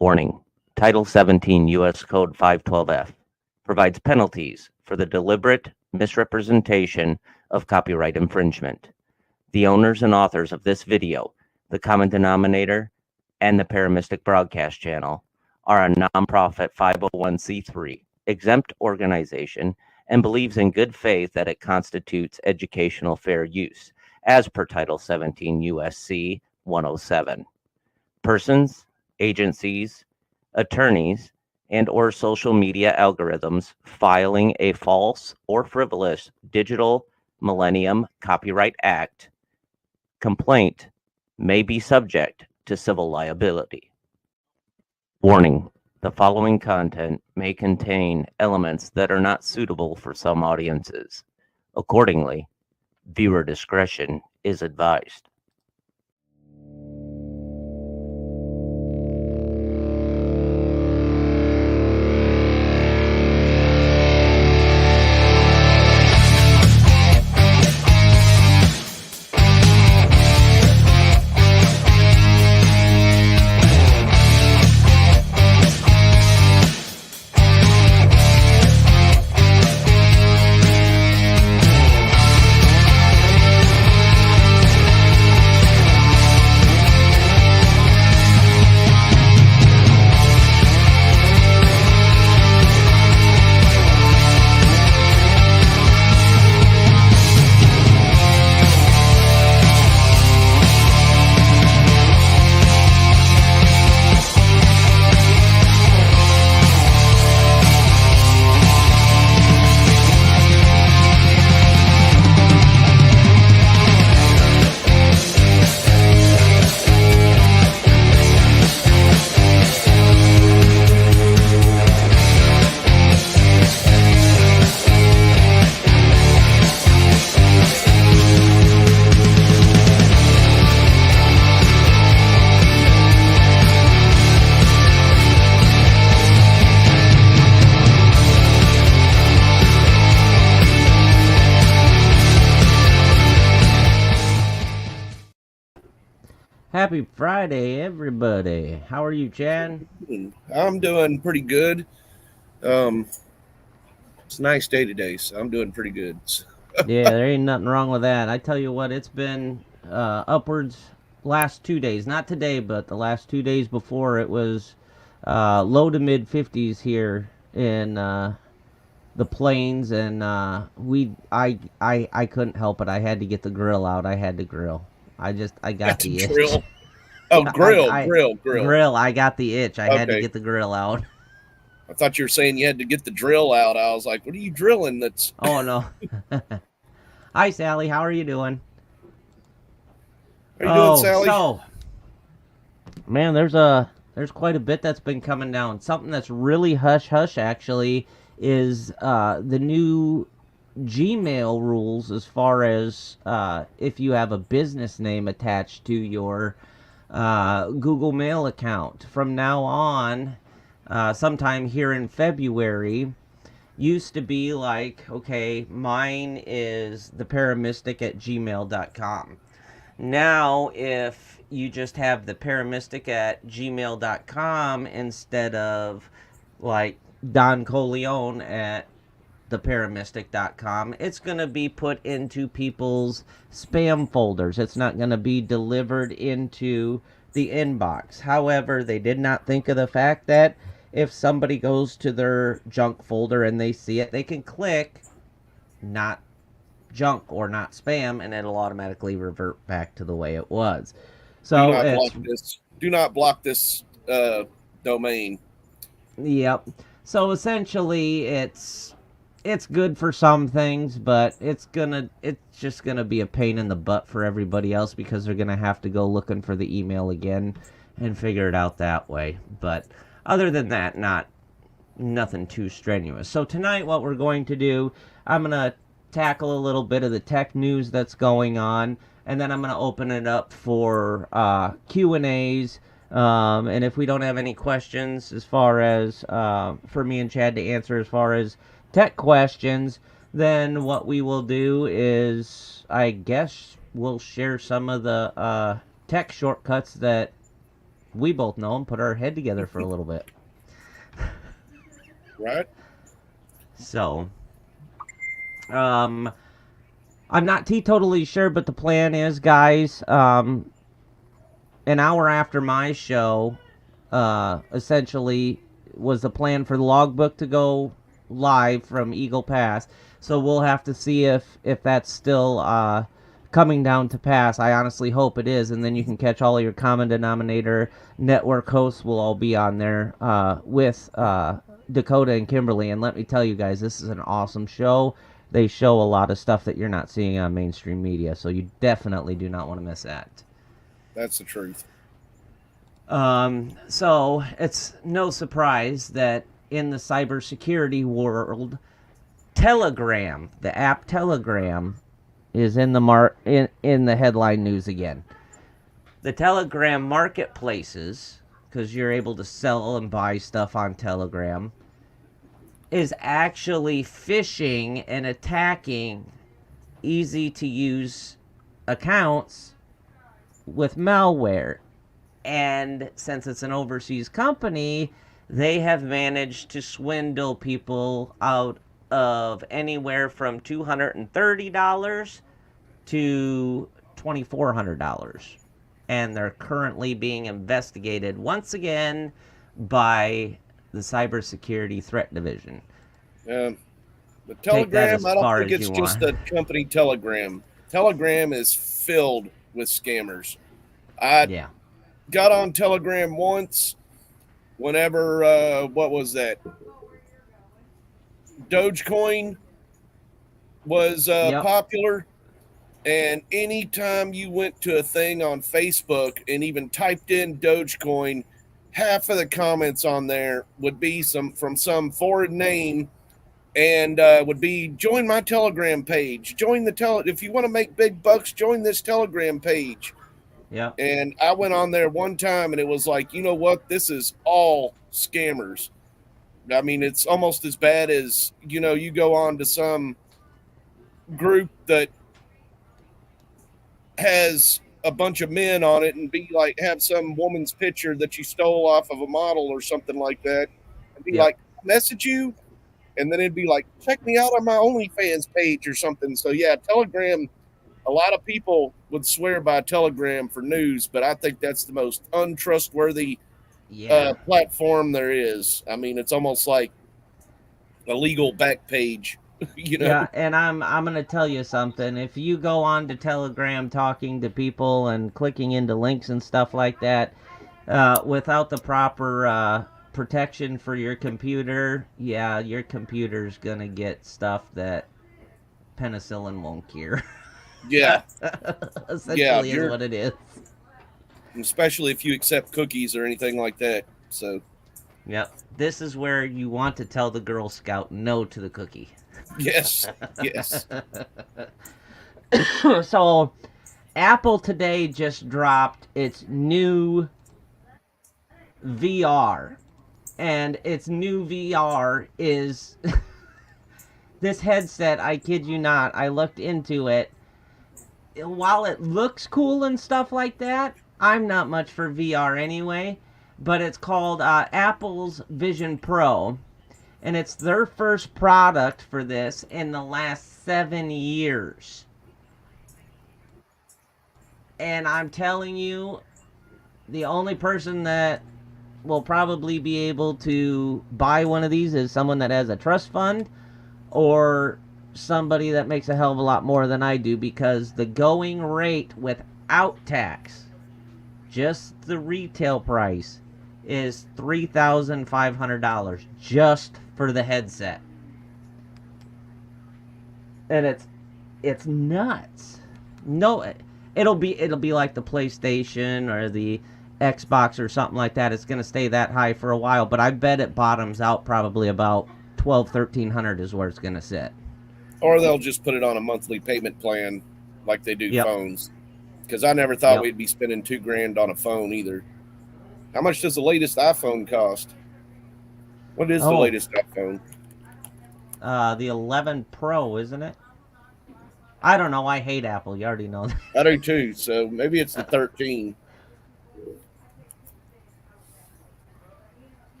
Warning: Title 17 U.S. Code 512F provides penalties for the deliberate misrepresentation of copyright infringement. The owners and authors of this video, the common denominator, and the Paramystic Broadcast Channel are a nonprofit 501c3 exempt organization and believes in good faith that it constitutes educational fair use, as per Title 17 U.S.C. 107. Persons, agencies, attorneys, and or social media algorithms filing a false or frivolous Digital Millennium Copyright Act complaint may be subject to civil liability. Warning: the following content may contain elements that are not suitable for some audiences. Accordingly, viewer discretion is advised. Happy Friday, everybody. How are you, Chad? I'm doing pretty good. It's a nice day today, so I'm doing pretty good. Yeah, there ain't nothing wrong with that. I tell you what, it's been upwards last 2 days. Not today, but the last 2 days before, it was low to mid 50s here in the plains, and I couldn't help it. I had to get the grill out. I had to grill. I got the itch. Grill. Oh, grill. Grill. I got the itch. I had to get the grill out. I thought you were saying you had to get the drill out. I was like, what are you drilling? That's. Oh, no. Hi, Sally. How are you doing? How are you doing, Sally? So, man, there's quite a bit that's been coming down. Something that's really hush-hush, actually, is the new Gmail rules as far as if you have a business name attached to your Google Mail account. From now on, sometime here in February, used to be like, okay, mine is theparamystic@gmail.com. Now, if you just have theparamystic@gmail.com instead of like Don Coleone at theparamystic.com, it's going to be put into people's spam folders. It's not going to be delivered into the inbox. However, they did not think of the fact that if somebody goes to their junk folder and they see it, they can click not junk or not spam, and it'll automatically revert back to the way it was. Do So not block it's this. Do not block this domain. yep. So essentially, it's good for some things, but it's just gonna be a pain in the butt for everybody else because they're gonna have to go looking for the email again and figure it out that way. But other than that, nothing too strenuous. So tonight, what we're going to do, I'm gonna tackle a little bit of the tech news that's going on, and then I'm gonna open it up for Q&As. And if we don't have any questions as far as for me and Chad to answer as far as tech questions, then what we will do is, I guess, we'll share some of the tech shortcuts that we both know and put our head together for a little bit. Right? So, um, I'm not totally sure, but the plan is, guys, an hour after my show, essentially was the plan for the logbook to go live from Eagle Pass. So we'll have to see if that's still coming down to pass. I honestly hope it is, and then you can catch all of your common denominator network hosts will all be on there with Dakota and Kimberly. And let me tell you guys, this is an awesome show. They show a lot of stuff that you're not seeing on mainstream media, so you definitely do not want to miss that. That's the truth. So it's no surprise that in the cybersecurity world, Telegram, the app Telegram, is in the headline news again. The Telegram marketplaces, because you're able to sell and buy stuff on Telegram, is actually phishing and attacking easy to use accounts with malware. And since it's an overseas company, they have managed to swindle people out of anywhere from $230 to $2,400. And they're currently being investigated once again by the Cybersecurity Threat Division. The Take that Telegram, as I don't far think as it's you just want. a company Telegram. Telegram is filled with scammers. I Yeah. got on Telegram once whenever, what was that? Dogecoin was Yep. popular. And anytime you went to a thing on Facebook and even typed in Dogecoin, half of the comments on there would be from some foreign name and would be join my Telegram page. Join the if you want to make big bucks, join this Telegram page. Yep. And I went on there one time and it was like, you know what? This is all scammers. I mean, it's almost as bad as, you go on to some group that has a bunch of men on it and be like, have some woman's picture that you stole off of a model or something like that and be Yep. like, message you. And then it'd be like, check me out on my OnlyFans page or something. So, yeah, Telegram, a lot of people would swear by Telegram for news, but I think that's the most untrustworthy Yeah. platform there is. I mean, it's almost like a legal back page, you know? Yeah, and I'm gonna tell you something. If you go on to Telegram talking to people and clicking into links and stuff like that, without the proper protection for your computer, yeah, your computer's gonna get stuff that penicillin won't cure. Yeah. Essentially, is You're, what it is. especially if you accept cookies or anything like that. So, Yep. This is where you want to tell the Girl Scout no to the cookie. yes, yes. So, Apple today just dropped its new VR. And its new VR is this headset. I kid you not. I looked into it. While it looks cool and stuff like that, I'm not much for VR anyway. But it's called Apple's Vision Pro. And it's their first product for this in the last 7 years. And I'm telling you, the only person that will probably be able to buy one of these is someone that has a trust fund or somebody that makes a hell of a lot more than I do, because the going rate without tax, just the retail price, is $3,500 just for the headset. And it's nuts. No, it'll be like the PlayStation or the Xbox or something like that. It's going to stay that high for a while, but I bet it bottoms out probably about 1,300 is where it's going to sit. Or they'll just put it on a monthly payment plan like they do Yep. phones. Because I never thought Yep. we'd be spending $2,000 on a phone either. How much does the latest iPhone cost? What is the Oh. latest iPhone? The 11 Pro, isn't it? I don't know. I hate Apple. You already know that. I do too. So maybe it's the 13.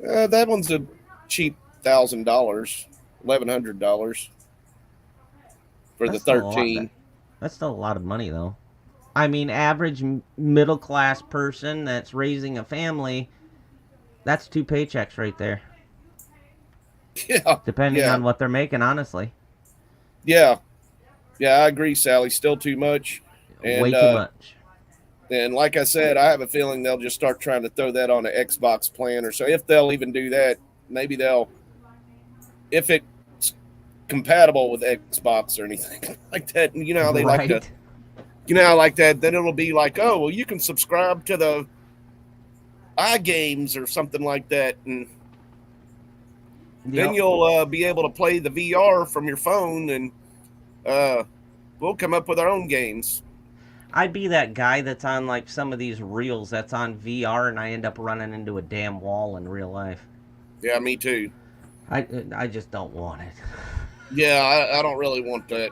That one's a cheap $1,000, $1,100 for the That's still a lot. 13. That's still a lot of money, though. I mean, average middle class person that's raising a family, that's 2 paychecks right there. Yeah. Depending Yeah. on what they're making, honestly. Yeah. Yeah, I agree, Sally. Still too much. And, Way too much. And like I said, I have a feeling they'll just start trying to throw that on an Xbox plan or so. If they'll even do that, maybe they'll, if it's compatible with Xbox or anything like that. You know how they like to, you know, like that. Then it'll be like, oh, well, you can subscribe to the iGames or something like that, and then you'll be able to play the VR from your phone, and we'll come up with our own games. I'd be that guy that's on like some of these reels that's on VR, and I end up running into a damn wall in real life. Yeah, me too. I just don't want it. Yeah, I don't really want that,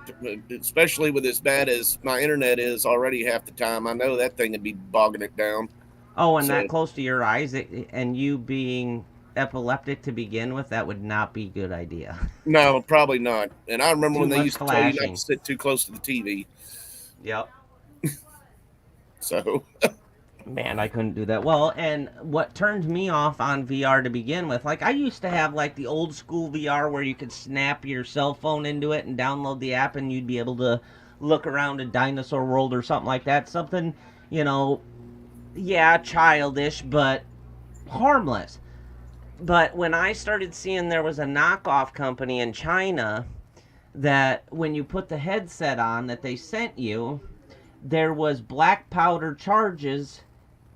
especially with as bad as my internet is already half the time. I know that thing would be bogging it down. Oh, and that close to your eyes, and you being epileptic to begin with, that would not be a good idea. No, probably not. And I remember when they much used to tell you not flashing. to sit too close to the TV. Yep. So, Man, I couldn't do that. Well, and what turned me off on VR to begin with, like I used to have like the old school VR where you could snap your cell phone into it and download the app and you'd be able to look around a dinosaur world or something like that. Something, you know, yeah, childish, but harmless. But when I started seeing there was a knockoff company in China that when you put the headset on that they sent you, there was black powder charges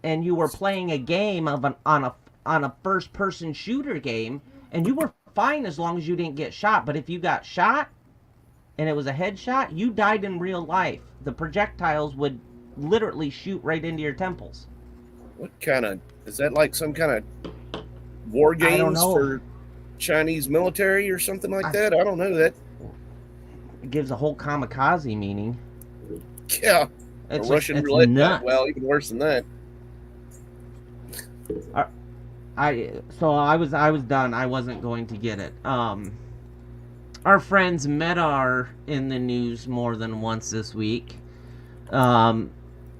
and you were playing a game of on a first person shooter game, and you were fine as long as you didn't get shot. But if you got shot and it was a headshot, you died in real life. The projectiles would literally shoot right into your temples. what kind of is that? Like some kind of war I don't games know. for Chinese military or something like that? I don't know that. It gives a whole kamikaze meaning. Yeah, It's a Russian it's roulette. nuts. Well, even worse than that. So I was done. I wasn't going to get it. Our friends Meta are in the news more than once this week.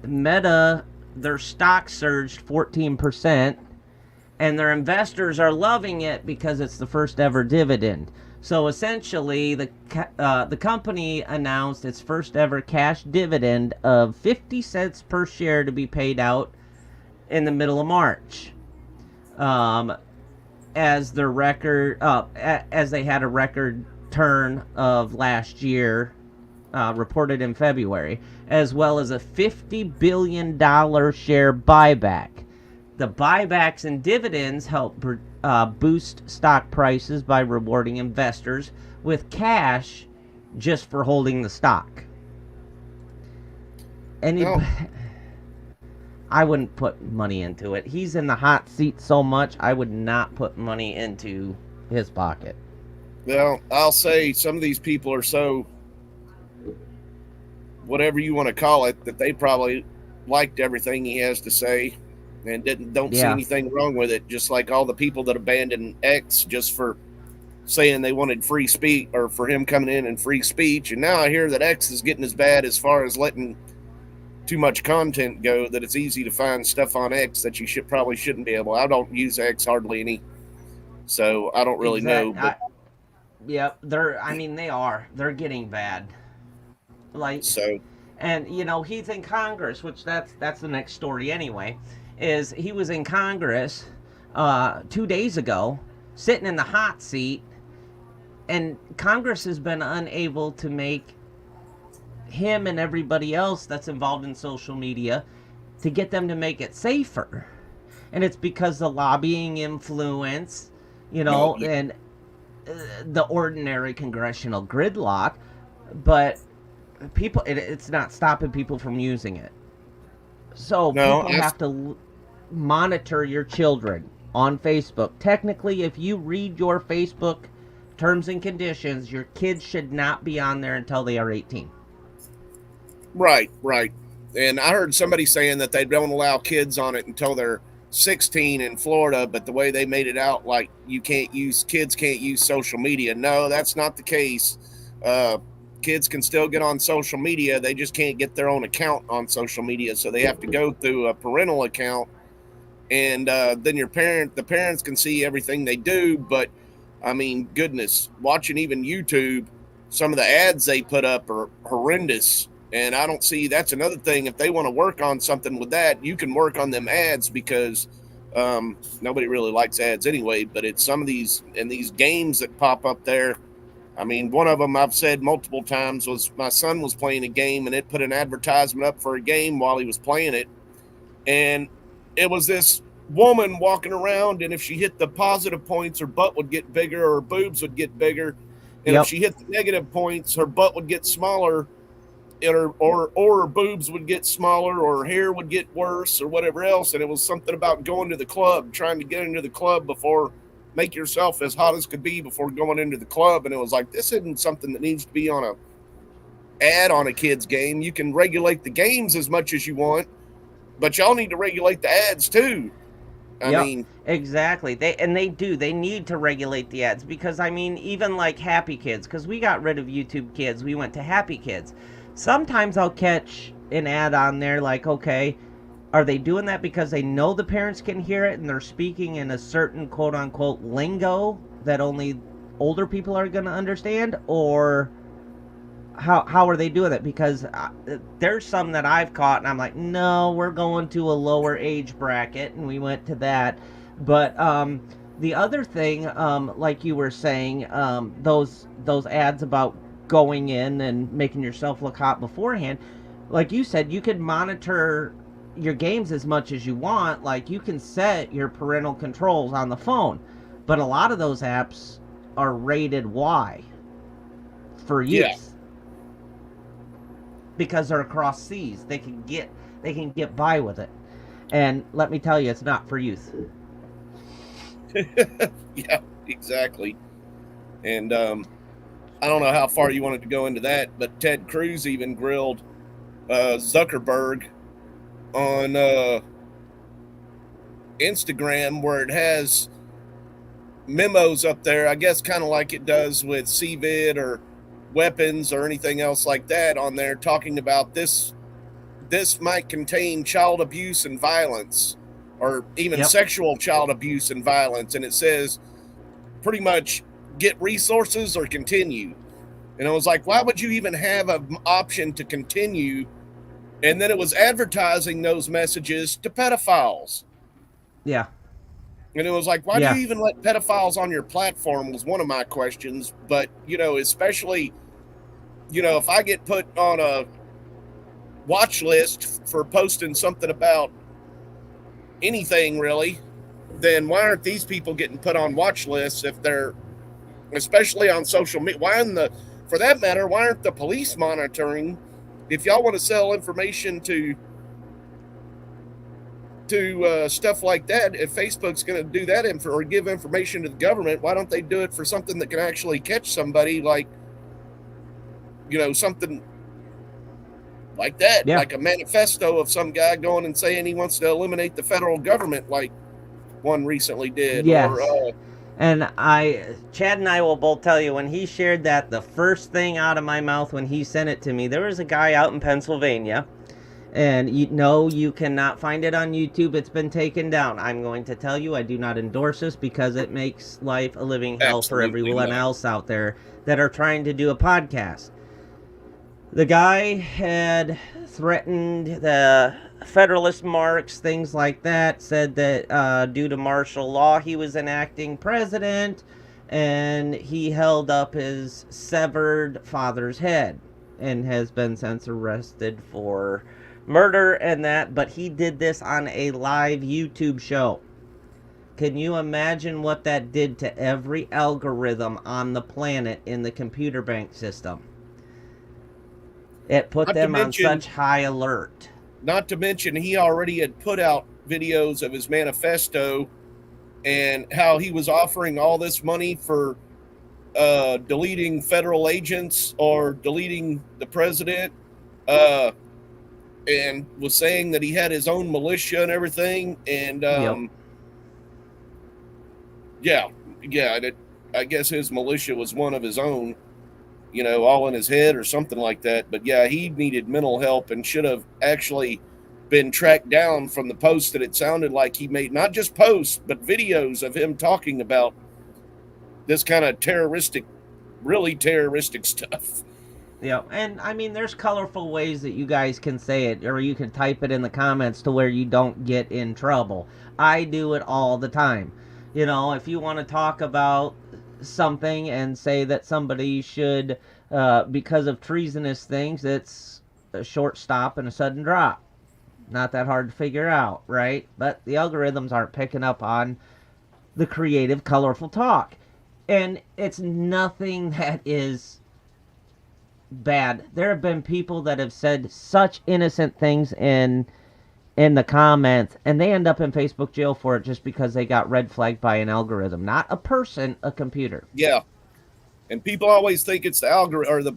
Meta, their stock surged 14%, and their investors are loving it because it's the first ever dividend. So essentially, the company announced its first ever cash dividend of 50 cents per share to be paid out in the middle of March. As their record, as they had a record turn of last year, reported in February, as well as a $50 billion share buyback. The buybacks and dividends help boost stock prices by rewarding investors with cash just for holding the stock. I wouldn't put money into it. He's in the hot seat so much, I would not put money into his pocket. Well, I'll say some of these people are so, whatever you want to call it, that they probably liked everything he has to say and don't see anything wrong with it. Just like all the people that abandoned X just for saying they wanted free speech, or for him coming in and free speech. And now I hear that X is getting as bad as far as letting too much content go that it's easy to find stuff on X that you probably shouldn't be able. I don't use X hardly any, so I don't really know. But Yep, they're getting bad. Like, so and he's in Congress, which that's the next story anyway. Is he was in Congress 2 days ago, sitting in the hot seat, and Congress has been unable to make him and everybody else that's involved in social media to get them to make it safer. And it's because the lobbying influence, and the ordinary congressional gridlock, but people, it's not stopping people from using it. So people have to monitor your children on Facebook. Technically, if you read your Facebook terms and conditions, your kids should not be on there until they are 18. Right. And I heard somebody saying that they don't allow kids on it until they're 16 in Florida, but the way they made it out, like kids can't use social media. No, that's not the case. Kids can still get on social media. They just can't get their own account on social media. So they have to go through a parental account, and then the parents can see everything they do. But I mean, goodness, watching even YouTube, some of the ads they put up are horrendous. And I don't see, that's another thing. If they want to work on something with that, you can work on them ads, because nobody really likes ads anyway. But it's some of these games that pop up there. I mean, one of them I've said multiple times was my son was playing a game, and it put an advertisement up for a game while he was playing it. And it was this woman walking around, and if she hit the positive points, her butt would get bigger, or her boobs would get bigger. And if she hit the negative points, her butt would get smaller, or her boobs would get smaller, or her hair would get worse, or whatever else. And it was something about going to the club, trying to get into the club make yourself as hot as could be before going into the club. And it was like, this isn't something that needs to be on a ad on a kid's game. You can regulate the games as much as you want, but y'all need to regulate the ads too. I mean, exactly. They need to regulate the ads, because I mean, even like Happy Kids, because we got rid of YouTube Kids, we went to Happy Kids. Sometimes I'll catch an ad on there like, okay, are they doing that because they know the parents can hear it and they're speaking in a certain quote unquote lingo that only older people are going to understand? Or how are they doing it? Because there's some that I've caught and I'm like, no, we're going to a lower age bracket, and we went to that. But the other thing, like you were saying, those ads about going in and making yourself look hot beforehand, like you said, you could monitor your games as much as you want. Like, you can set your parental controls on the phone, but a lot of those apps are rated Y for youth, because they're across seas. They can get by with it, and let me tell you, it's not for youth. Yeah, exactly. And I don't know how far you wanted to go into that, but Ted Cruz even grilled Zuckerberg on Instagram, where it has memos up there, I guess kind of like it does with CVID or weapons or anything else like that on there, talking about this might contain child abuse and violence, or even sexual child abuse and violence. And it says pretty much, get resources or continue. And I was like, why would you even have an option to continue? And then it was advertising those messages to pedophiles. Yeah. And it was like, why do you even let pedophiles on your platform, was one of my questions. But, especially, if I get put on a watch list for posting something about anything really, then why aren't these people getting put on watch lists if they're, especially on social media? For that matter, why aren't the police monitoring? If y'all want to sell information to stuff like that, if Facebook's going to do that or give information to the government, why don't they do it for something that can actually catch somebody, like, something like that, like a manifesto of some guy going and saying he wants to eliminate the federal government, like one recently did. Yes. And Chad and I will both tell you, when he shared that, the first thing out of my mouth when he sent it to me, there was a guy out in Pennsylvania, And you know you cannot find it on YouTube. It's been taken down. I'm going to tell you I do not endorse this because it makes life a living hell for Absolutely everyone not. else out there that are trying to do a podcast. The guy had threatened the Federalist marks, things like that, said that due to martial law he was an acting president, and he held up his severed father's head and has been since arrested for murder and that, but he did this on a live YouTube show. Can you imagine what that did to every algorithm on the planet in the computer bank system? It put Not to them on mention- such high alert. Not to mention, he already had put out videos of his manifesto and how he was offering all this money for deleting federal agents or deleting the president, and was saying that he had his own militia and everything. And I guess his militia was one of his own, all in his head or something like that. But yeah, he needed mental help and should have actually been tracked down from the post that it sounded like he made, not just posts, but videos of him talking about this kind of really terroristic stuff. Yeah, and I mean, there's colorful ways that you guys can say it, or you can type it in the comments to where you don't get in trouble. I do it all the time. If you want to talk about something and say that somebody should, because of treasonous things, it's a short stop and a sudden drop. Not that hard to figure out, right? But the algorithms aren't picking up on the creative, colorful talk. And it's nothing that is bad. There have been people that have said such innocent things in the comments, and they end up in Facebook jail for it just because they got red flagged by an algorithm. Not a person, a computer. Yeah. And people always think it's the algorithm or the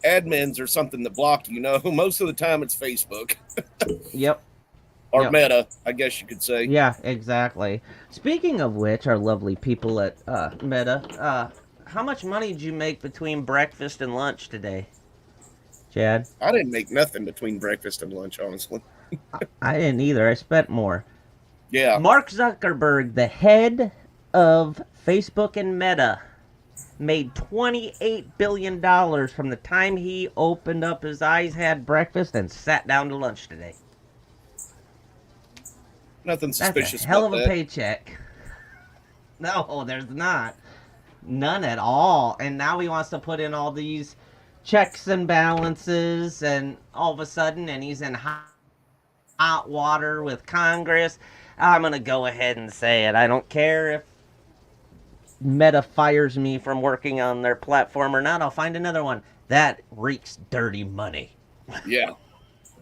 admins or something that block you. Most of the time it's Facebook. Yep. Or Yep. Meta, I guess you could say. Yeah, exactly. Speaking of which, our lovely people at Meta, how much money did you make between breakfast and lunch today, Chad? I didn't make nothing between breakfast and lunch, honestly. I didn't either. I spent more. Yeah. Mark Zuckerberg, the head of Facebook and Meta, made $28 billion from the time he opened up his eyes, had breakfast, and sat down to lunch today. Nothing suspicious That's a hell of about a that. paycheck. No, there's not. None at all. And now he wants to put in all these checks and balances, and all of a sudden, and he's in hot water with Congress. I'm going to go ahead and say it. I don't care if Meta fires me from working on their platform or not. I'll find another one. That reeks dirty money. Yeah.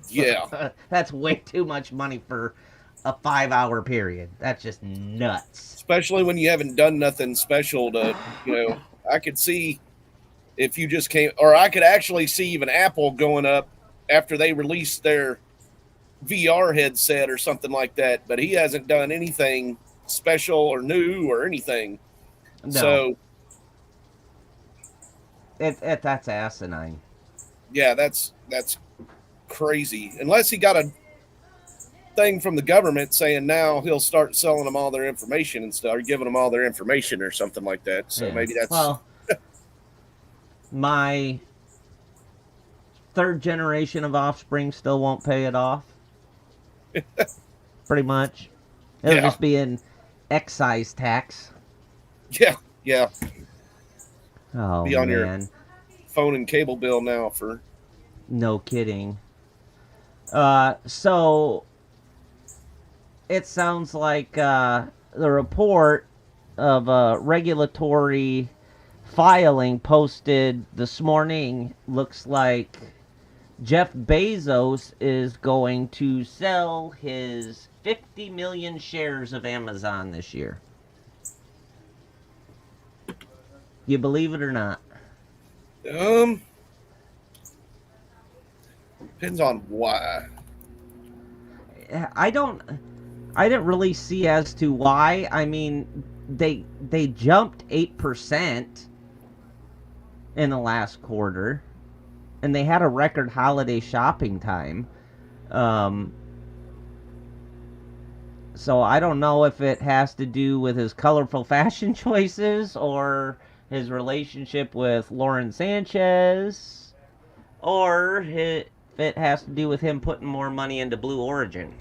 Yeah. That's way too much money for a 5-hour period. That's just nuts. Especially when you haven't done nothing special to, I could see if you just came, or I could actually see even Apple going up after they released their VR headset or something like that. But he hasn't done anything special or new or anything. No. So, that's asinine. yeah, that's crazy. Unless he got a thing from the government saying now he'll start selling them all their information and stuff, or giving them all their information or something like that. So Yeah. maybe that's Well, my third generation of offspring still won't pay it off. Pretty much. It'll Yeah. just be an excise tax. yeah. Oh, Be on your- man. Phone and cable bill now for No kidding. So it sounds like the report of regulatory filing posted this morning looks like Jeff Bezos is going to sell his 50 million shares of Amazon this year. You believe it or not? depends on why. I didn't really see as to why. I mean, they jumped 8% in the last quarter, and they had a record holiday shopping time. Um, so I don't know if it has to do with his colorful fashion choices or his relationship with Lauren Sanchez, or if it has to do with him putting more money into Blue Origin.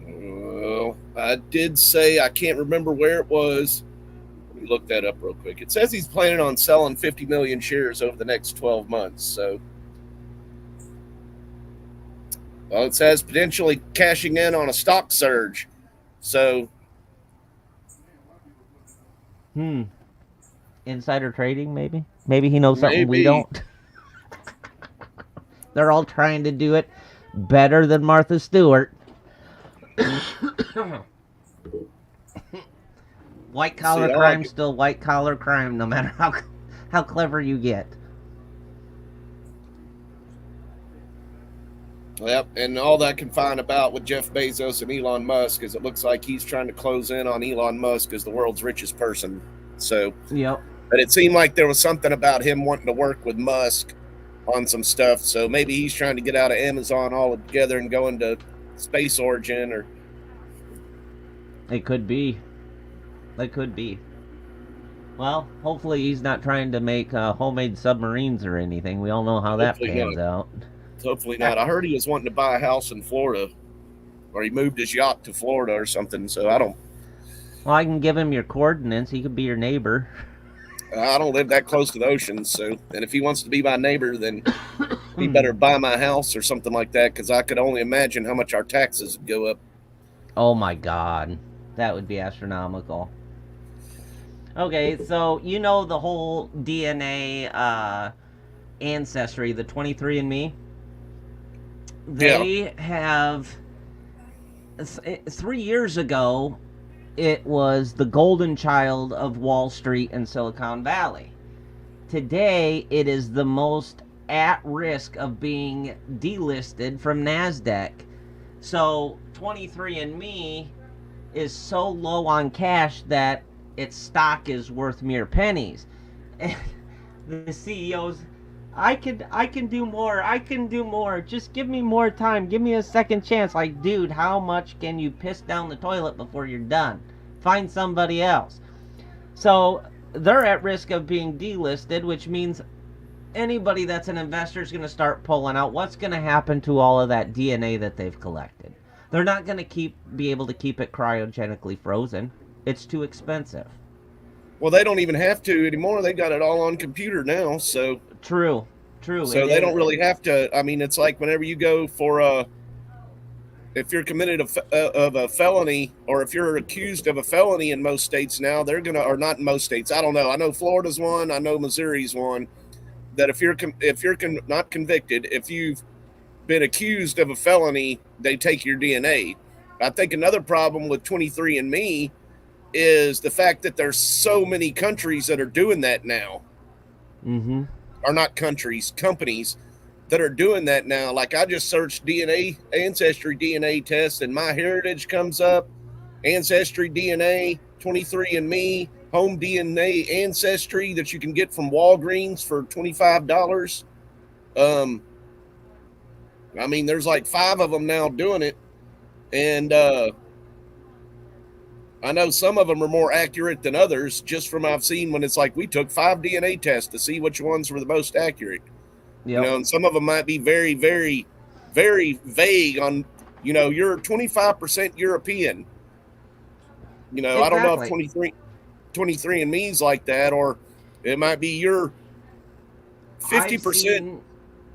Well, I did say, I can't remember where it was. Let me look that up real quick. It says he's planning on selling 50 million shares over the next 12 months. So, well, it says potentially cashing in on a stock surge. So, Insider trading, maybe? Maybe he knows something we maybe. don't. They're all trying to do it better than Martha Stewart. White collar crime, still white collar crime, no matter how clever you get. Yep, and all that I can find about with Jeff Bezos and Elon Musk is it looks like he's trying to close in on Elon Musk as the world's richest person. So, yep. But it seemed like there was something about him wanting to work with Musk on some stuff. So maybe he's trying to get out of Amazon altogether and go into Space Origin, or it could be. It could be. Well, hopefully he's not trying to make homemade submarines or anything. We all know how that pans out. Hopefully not. I heard he was wanting to buy a house in Florida, or he moved his yacht to Florida or something. So I don't. Well, I can give him your coordinates. He could be your neighbor. I don't live that close to the ocean, so and if he wants to be my neighbor, then he better buy my house or something like that, because I could only imagine how much our taxes would go up. Oh my God, that would be astronomical. Okay, so you know the whole DNA ancestry, the 23andMe. They have 3 years ago. It was the golden child of Wall Street and Silicon Valley. Today, it is the most at risk of being delisted from NASDAQ. So, 23andMe is so low on cash that its stock is worth mere pennies. And the CEOs, I can do more. I can do more. Just give me more time. Give me a second chance. Like, dude, how much can you piss down the toilet before you're done? Find somebody else. So they're at risk of being delisted, which means anybody that's an investor is going to start pulling out. What's going to happen to all of that DNA that they've collected? They're not going to be able to keep it cryogenically frozen. It's too expensive. Well, they don't even have to anymore. They got it all on computer now. So True. So they don't really have to. I mean, it's like whenever you go for if you're committed of a felony, or if you're accused of a felony in most states now, they're gonna, or not in most states. I don't know. I know Florida's one. I know Missouri's one. That if you're not convicted, if you've been accused of a felony, they take your DNA. I think another problem with 23andMe is the fact that there's so many countries that are doing that now. Mm-hmm. Or not countries, companies that are doing that now. Like I just searched ancestry DNA tests, and MyHeritage comes up, Ancestry DNA, 23andMe, home DNA ancestry that you can get from Walgreens for $25. I mean, there's like 5 of them now doing it, and I know some of them are more accurate than others, just from I've seen when it's like we took 5 DNA tests to see which ones were the most accurate. Yep. You know, and some of them might be very, very, very vague on, you know, you're 25% European. You know, exactly. I don't know if 23andMe's like that, or it might be you're 50%.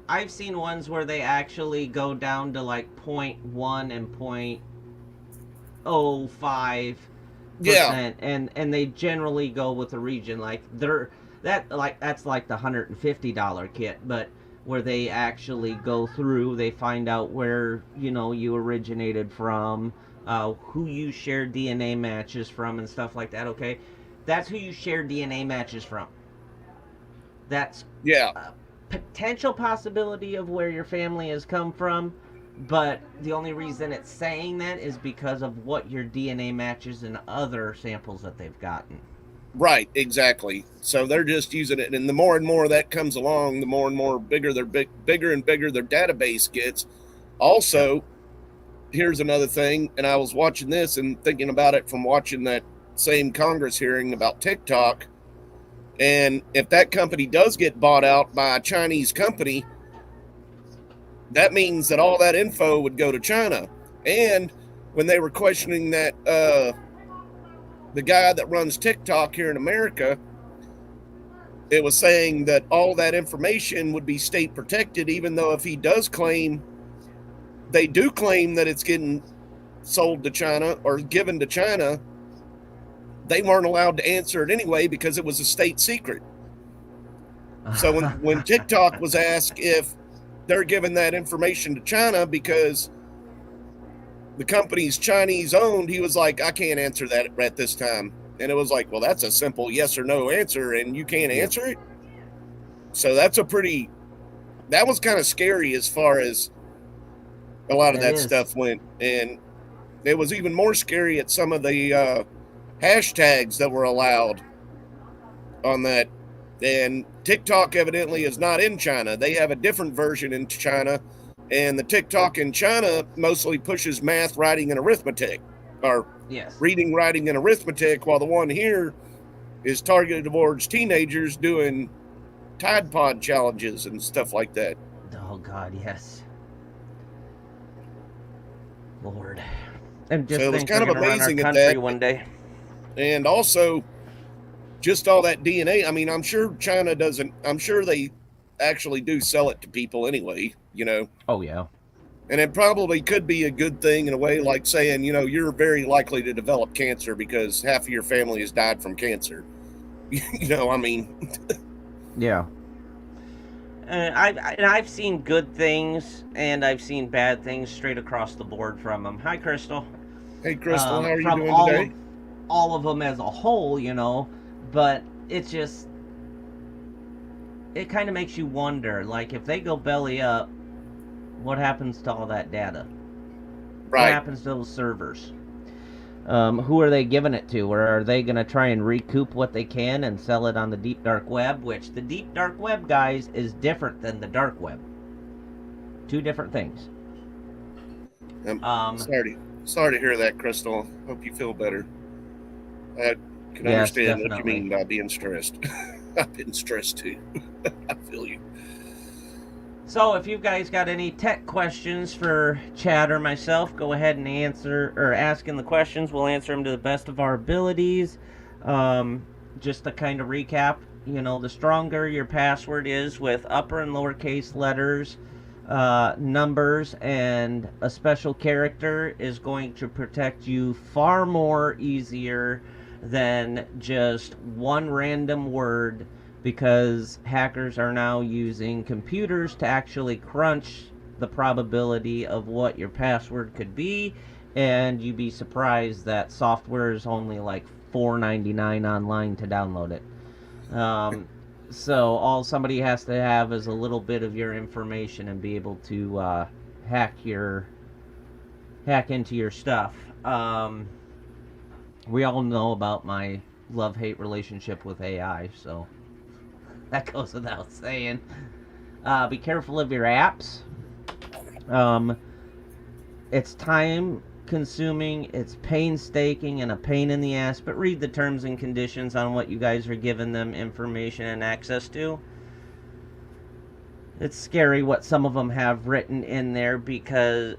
I've seen ones where they actually go down to like 0.1 and 0.05%, yeah, and they generally go with a region like that's like the $150 kit, but where they actually go through, they find out where, you know, you originated from, who you share DNA matches from, and stuff like that. Okay, that's who you share DNA matches from. That's a potential possibility of where your family has come from. But the only reason it's saying that is because of what your DNA matches in other samples that they've gotten. Right, exactly. So they're just using it, and the more and more that comes along, the more and more bigger bigger and bigger their database gets. Also, here's another thing, and I was watching this and thinking about it from watching that same Congress hearing about TikTok. And if that company does get bought out by a Chinese company, that means that all that info would go to China. And when they were questioning that the guy that runs TikTok here in America, it was saying that all that information would be state protected, even though if he does claim, they do claim that it's getting sold to China or given to China, they weren't allowed to answer it anyway because it was a state secret. So when TikTok was asked if they're giving that information to China because the company's Chinese owned, he was like, I can't answer that at this time. And it was like, well, that's a simple yes or no answer, and you can't answer it. So that was kind of scary as far as a lot of that stuff went. And it was even more scary at some of the hashtags that were allowed on that. And TikTok evidently is not in China. They have a different version in China. And the TikTok in China mostly pushes math, writing, and arithmetic, or reading, writing, and arithmetic, while the one here is targeted towards teenagers doing Tide Pod challenges and stuff like that. Oh, God, yes. Lord. And just so it was kind of amazing at that. One day. And also, just all that DNA. I mean, I'm sure China doesn't. I'm sure they actually do sell it to people anyway, you know. Oh, yeah. And it probably could be a good thing in a way, like saying, you know, you're very likely to develop cancer because half of your family has died from cancer. You know, I mean. Yeah. I've seen good things and I've seen bad things straight across the board from them. Hi, Crystal. Hey, Crystal, how are you doing today? All of them as a whole, you know, but it's just, it kind of makes you wonder, like, if they go belly up, what happens to all that data? Right. What happens to those servers? Who are they giving it to? Or are they going to try and recoup what they can and sell it on the deep dark web? Which the deep dark web, guys, is different than the dark web. Two different things. Sorry to hear that, Crystal. Hope you feel better. I can understand what you mean by being stressed. I've been stressed too. I feel you. So if you guys got any tech questions for Chad or myself, go ahead and ask in the questions. We'll answer them to the best of our abilities. Just to kind of recap, you know, the stronger your password is with upper and lowercase letters, numbers, and a special character is going to protect you far more easier than just one random word, because hackers are now using computers to actually crunch the probability of what your password could be, and you'd be surprised that software is only like $4.99 online to download it. So all somebody has to have is a little bit of your information and be able to hack into your stuff. We all know about my love-hate relationship with AI, so that goes without saying. Be careful of your apps. It's time-consuming, it's painstaking, and a pain in the ass, but read the terms and conditions on what you guys are giving them information and access to. It's scary what some of them have written in there because,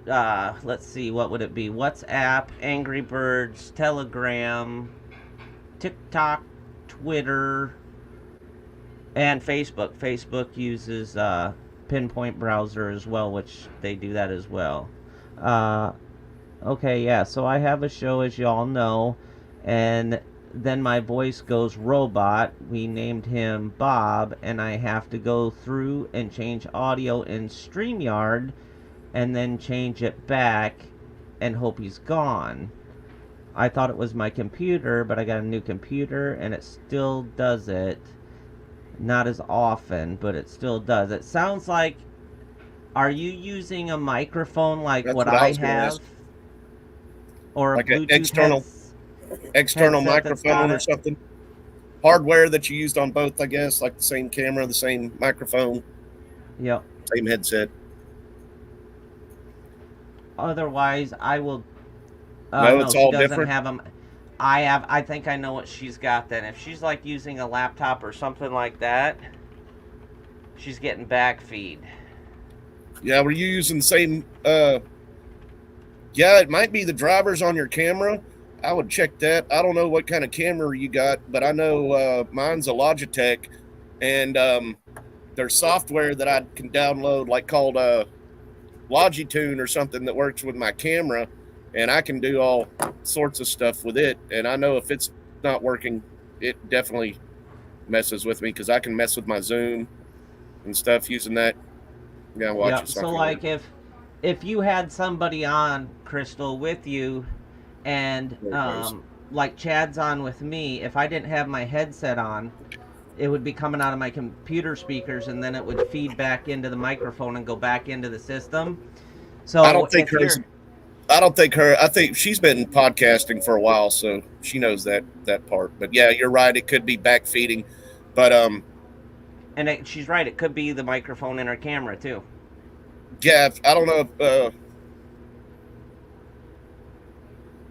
let's see, what would it be? WhatsApp, Angry Birds, Telegram, TikTok, Twitter, and Facebook. Facebook uses Pinpoint Browser as well, which they do that as well. Okay, yeah, so I have a show, as y'all know, and then my voice goes robot. We named him Bob, and I have to go through and change audio in StreamYard and then change it back and hope he's gone. I thought it was my computer, but I got a new computer and it still does it. Not as often, but it still does. It sounds like, are you using a microphone like what I have? Or like a Bluetooth external microphone or something? hardware that you used on both, I guess, like the same camera, the same microphone, Yep. same headset. Otherwise, I will. No, No, it's she all doesn't different. have them. I think I know what she's got then. If she's like using a laptop or something like that, she's getting back feed. Yeah, were you using the same? Yeah, it might be the drivers on your camera. I would check that. I don't know what kind of camera you got, but I know mine's a Logitech, and there's software that I can download, like called Logitune or something that works with my camera, and I can do all sorts of stuff with it. And I know if it's not working, it definitely messes with me because I can mess with my Zoom and stuff using that. Yeah, watch Yep. it. So like if you had somebody on, Crystal, with you, and like Chad's on with me, if I didn't have my headset on, it would be coming out of my computer speakers, and then it would feed back into the microphone and go back into the system. So I don't think I think she's been podcasting for a while, so she knows that part. But yeah, you're right. It could be back feeding, but and she's right. It could be the microphone in her camera too. yeah, I don't know if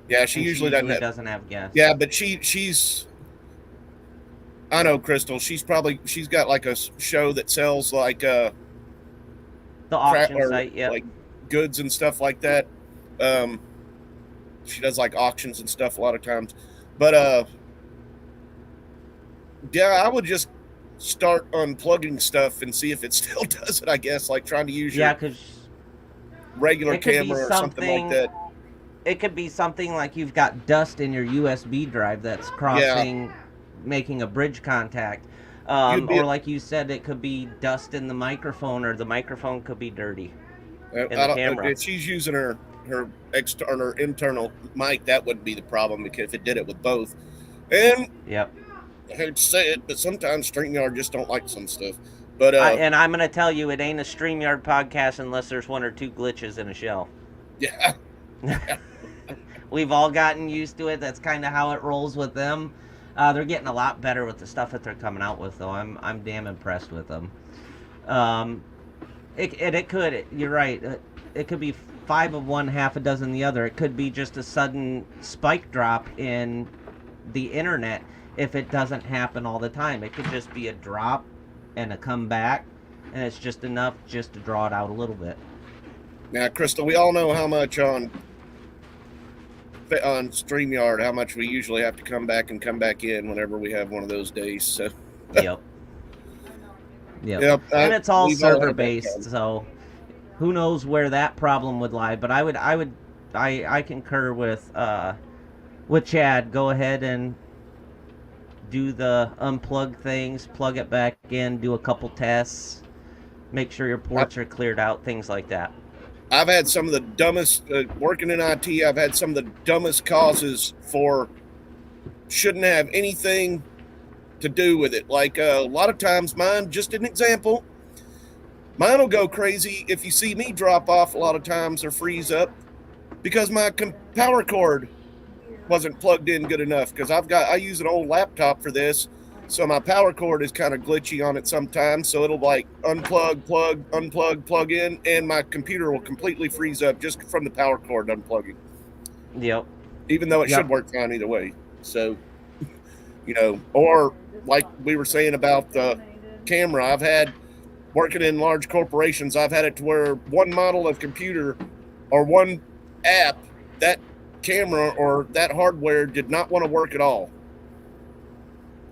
yeah, she usually doesn't have guests. Yeah, but she's I know Crystal. She's got like a show that sells like the auction site, yeah, like goods and stuff like that. She does like auctions and stuff a lot of times, but yeah, I would just start unplugging stuff and see if it still does it. I guess like trying to use your regular camera or something like that. It could be something like you've got dust in your USB drive that's crossing, making a bridge contact. Or like you said, it could be dust in the microphone, or the microphone could be dirty in the camera. If she's using her external or internal mic, that wouldn't be the problem, because if it did it with both. And yep, I hate to say it, but sometimes StreamYard just don't like some stuff. But and I'm going to tell you, it ain't a StreamYard podcast unless there's one or two glitches in a shell. Yeah. We've all gotten used to it. That's kind of how it rolls with them. They're getting a lot better with the stuff that they're coming out with, though. I'm damn impressed with them. You're right. It could be 5 of one, half a dozen the other. It could be just a sudden spike drop in the internet if it doesn't happen all the time. It could just be a drop and a comeback, and it's just enough just to draw it out a little bit. Now, Crystal, we all know how much on StreamYard, how much we usually have to come back in whenever we have one of those days. So. Yep. And it's all server based, so who knows where that problem would lie. But I concur with Chad. Go ahead and do the unplug things, plug it back in, do a couple tests, make sure your ports are cleared out, things like that. I've had some of the dumbest, working in IT, I've had some of the dumbest causes for shouldn't have anything to do with it. Like a lot of times mine, just an example, mine will go crazy if you see me drop off a lot of times or freeze up because my power cord wasn't plugged in good enough, because I use an old laptop for this. So my power cord is kind of glitchy on it sometimes. So it'll like unplug, plug, unplug, plug in, and my computer will completely freeze up just from the power cord unplugging. Yep. Even though it should work fine either way. So, or like we were saying about the camera, I've had, working in large corporations, I've had it to where one model of computer or one app, that camera or that hardware did not want to work at all.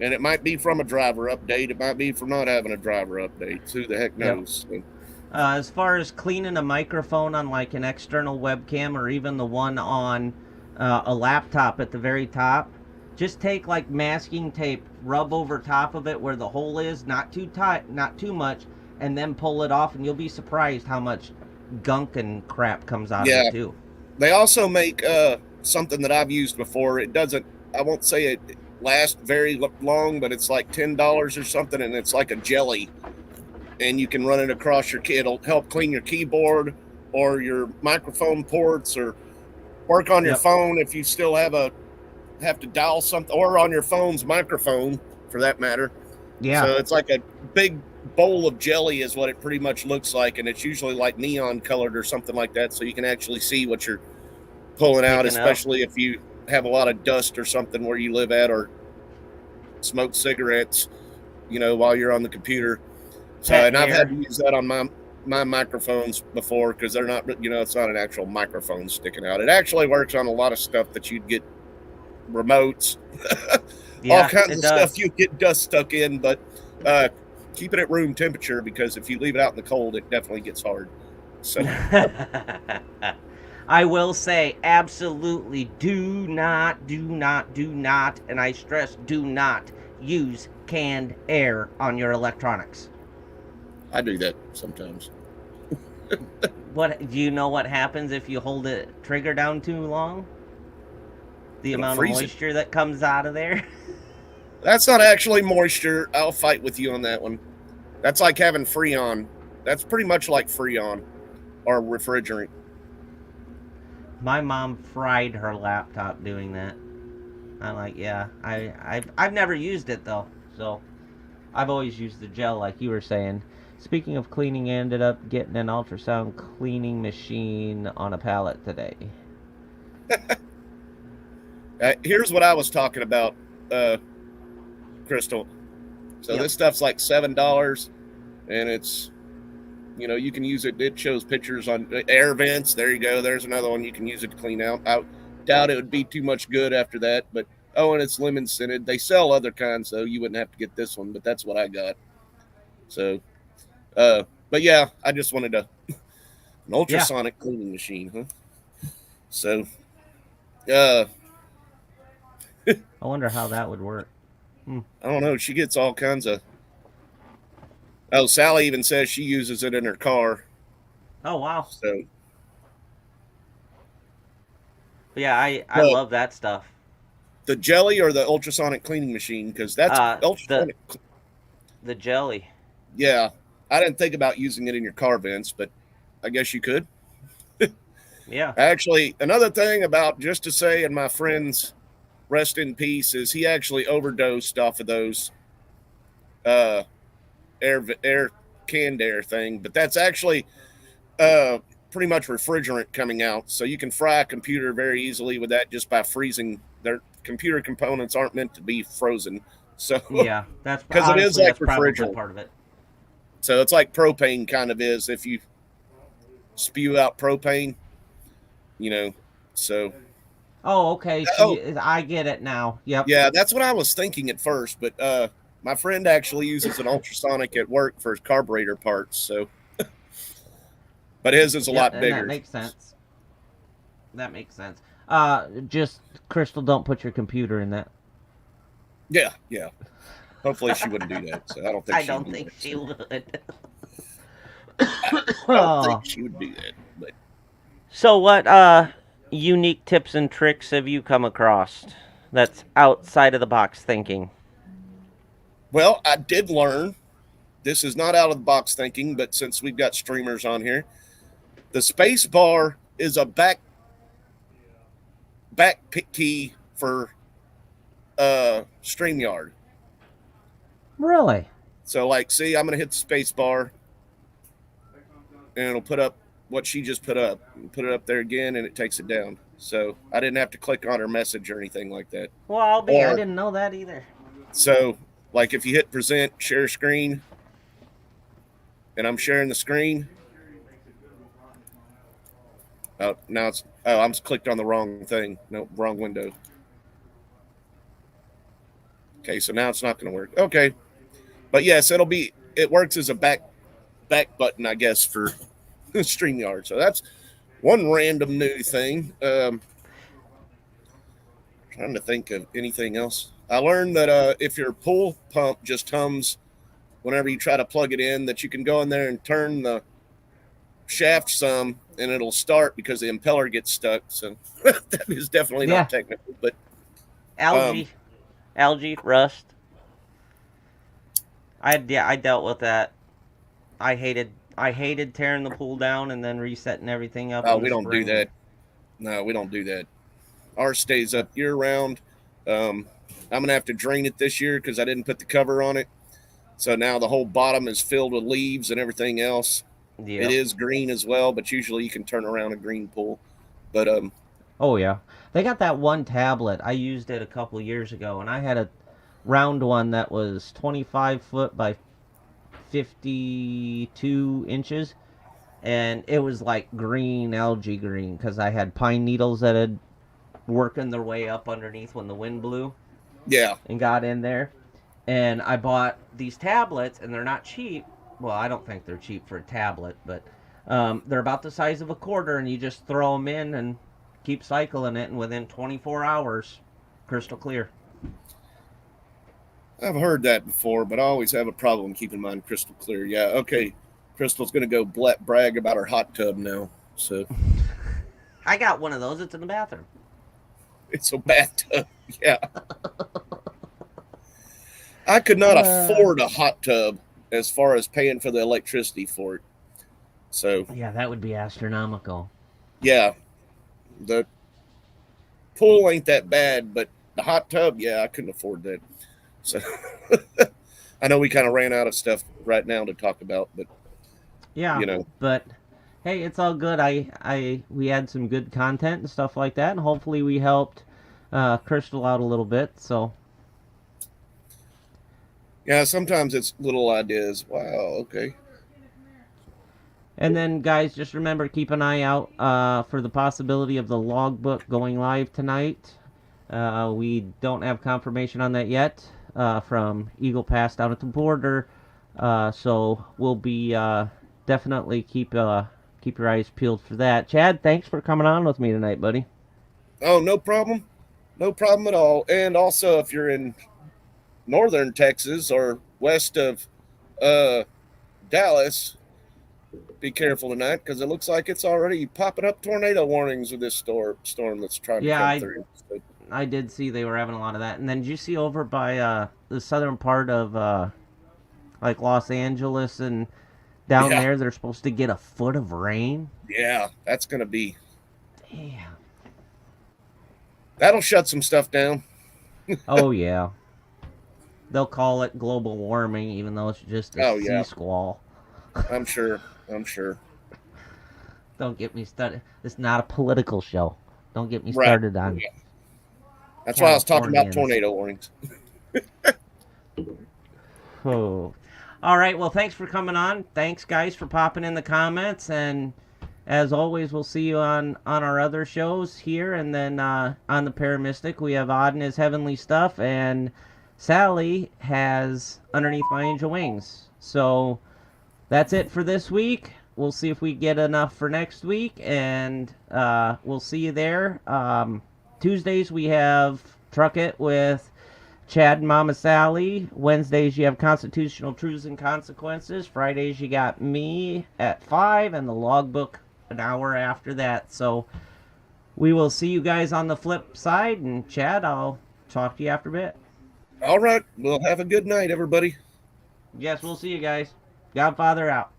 And it might be from a driver update. It might be from not having a driver update. Who the heck knows? Yep. As far as cleaning a microphone on like an external webcam, or even the one on a laptop at the very top, just take like masking tape, rub over top of it where the hole is, not too tight, not too much, and then pull it off, and you'll be surprised how much gunk and crap comes out of it too. They also make something that I've used before. It doesn't, I won't say it last very long, but it's like $10 or something, and it's like a jelly, and you can run it across your it'll help clean your keyboard or your microphone ports, or work on your phone if you still have to dial something, or on your phone's microphone for that matter. Yeah. So it's like a big bowl of jelly is what it pretty much looks like, and it's usually like neon colored or something like that, so you can actually see what you're pulling out, Picking up. especially if you have a lot of dust or something where you live at, or smoke cigarettes, while you're on the computer. So, Pet and I've hair. had to use that on my microphones before, because they're not, it's not an actual microphone sticking out. It actually works on a lot of stuff that you'd get remotes, Yeah, all kinds it of does. stuff you get dust stuck in, but keep it at room temperature, because if you leave it out in the cold, it definitely gets hard. So I will say, absolutely do not, and I stress do not use canned air on your electronics. I do that sometimes. What do you know what happens if you hold the trigger down too long? The It'll amount of freeze it. moisture that comes out of there. That's not actually moisture. I'll fight with you on that one. That's like having Freon. That's pretty much like Freon or refrigerant. My mom fried her laptop doing that. I'm like, yeah, I've never used it though, so I've always used the gel like you were saying. Speaking of cleaning, I ended up getting an ultrasound cleaning machine on a pallet today. Here's what I was talking about, Crystal. So Yep. This stuff's like $7, and it's, you can use it. It shows pictures on air vents. There you go. There's another one you can use it to clean out. I doubt it would be too much good after that, but and it's lemon scented. They sell other kinds, so you wouldn't have to get this one, but that's what I got. So, but yeah, I just wanted an ultrasonic cleaning machine, huh? So, I wonder how that would work. I don't know. She gets all kinds of. Oh, Sally even says she uses it in her car. Oh wow. So, Yeah, I Well- love that stuff. the jelly or the ultrasonic cleaning machine? Because that's ultrasonic. The jelly. Yeah, I didn't think about using it in your car vents, but I guess you could. Yeah. Actually, another thing about, just to say, and my friend's rest in peace, is he actually overdosed off of those air canned air thing, but that's actually pretty much refrigerant coming out, so you can fry a computer very easily with that just by freezing. Their computer components aren't meant to be frozen, so Yeah, that's 'Cause it is honestly, like that's probably refrigerant. part of it. so it's like propane kind of is if you spew out propane, so Oh, okay. So I get it now. Yep. yeah, that's what I was thinking at first, but my friend actually uses an ultrasonic at work for his carburetor parts, so but his is a lot and bigger. That makes sense. That makes sense. Just Crystal, don't put your computer in that. Yeah. Hopefully she wouldn't do that. So I don't think I don't think that. she would. I don't think she would do that. But So what unique tips and tricks have you come across that's outside of the box thinking? well, I did learn. This is not out of the box thinking, but since we've got streamers on here, the space bar is a back key for StreamYard. Really? So, like, see, I'm going to hit the space bar, and it'll put up what she just put up. Put it up there again, and it takes it down. So I didn't have to click on her message or anything like that. Well, I Or- didn't know that either. So, like, if you hit present, share screen, and I'm sharing the screen. Oh, now I'm clicked on the wrong thing. No, wrong window. Okay, so now it's not going to work. Okay. But yes, it works as a back button, I guess, for StreamYard. So that's one random new thing. Trying to think of anything else. I learned that if your pool pump just hums whenever you try to plug it in, that you can go in there and turn the shaft some, and it'll start because the impeller gets stuck. So that is definitely not technical, but algae, rust. I dealt with that. I hated tearing the pool down and then resetting everything up. Oh, we don't do that. No, we don't do that. Ours stays up year round. I'm going to have to drain it this year because I didn't put the cover on it. So now the whole bottom is filled with leaves and everything else. Yeah. It is green as well, but usually you can turn around a green pool. But Oh yeah, they got that one tablet. I used it a couple years ago, and I had a round one that was 25 foot by 52 inches, and it was like green algae green because I had pine needles that had working their way up underneath when the wind blew yeah, and got in there. And I bought these tablets, and they're not cheap. Well, I don't think they're cheap for a tablet, but they're about the size of a quarter, and you just throw them in and keep cycling it, and within 24 hours, crystal clear. I've heard that before, but I always have a problem keeping mine crystal clear. Yeah, okay. Crystal's going to go brag about her hot tub now. So I got one of those. It's in the bathroom. it's a bathtub. Yeah. I could not afford a hot tub as far as paying for the electricity for it. So Yeah, that would be astronomical. yeah, the pool ain't that bad, but the hot tub, yeah, I couldn't afford that. So I know we kind of ran out of stuff right now to talk about, but Yeah, you know, but hey, it's all good. We had some good content and stuff like that, and hopefully we helped Crystal out a little bit. So yeah, sometimes it's little ideas. Wow, okay. And then, guys, just remember, keep an eye out for the possibility of the logbook going live tonight. We don't have confirmation on that yet from Eagle Pass down at the border. So we'll be definitely keep your eyes peeled for that. Chad, thanks for coming on with me tonight, buddy. Oh, no problem. No problem at all. And also, if you're in northern Texas or west of Dallas, be careful tonight because it looks like it's already popping up tornado warnings with this storm that's trying to come through. So, I did see they were having a lot of that. And then did you see over by the southern part of like Los Angeles and down there, they're supposed to get a foot of rain? Yeah, that's going to be... Damn. That'll shut some stuff down. Oh, yeah. They'll call it global warming, even though it's just a sea squall. I'm sure. Don't get me started. It's not a political show. Don't get me started on. Yeah. That's why I was talking about tornado warnings. Oh. All right. Well, thanks for coming on. Thanks, guys, for popping in the comments. And as always, we'll see you on our other shows here. And then on the Paramystic, we have Odd and His Heavenly Stuff. And Sally has Underneath My Angel Wings. So that's it for this week. We'll see if we get enough for next week, and we'll see you there. Tuesdays we have Truck It with Chad and Mama Sally. Wednesdays you have Constitutional Truths and Consequences. Fridays you got me at 5 and the logbook an hour after that. So we will see you guys on the flip side, and Chad, I'll talk to you after a bit. All right. Well, have a good night, everybody. Yes, we'll see you guys. Godfather out.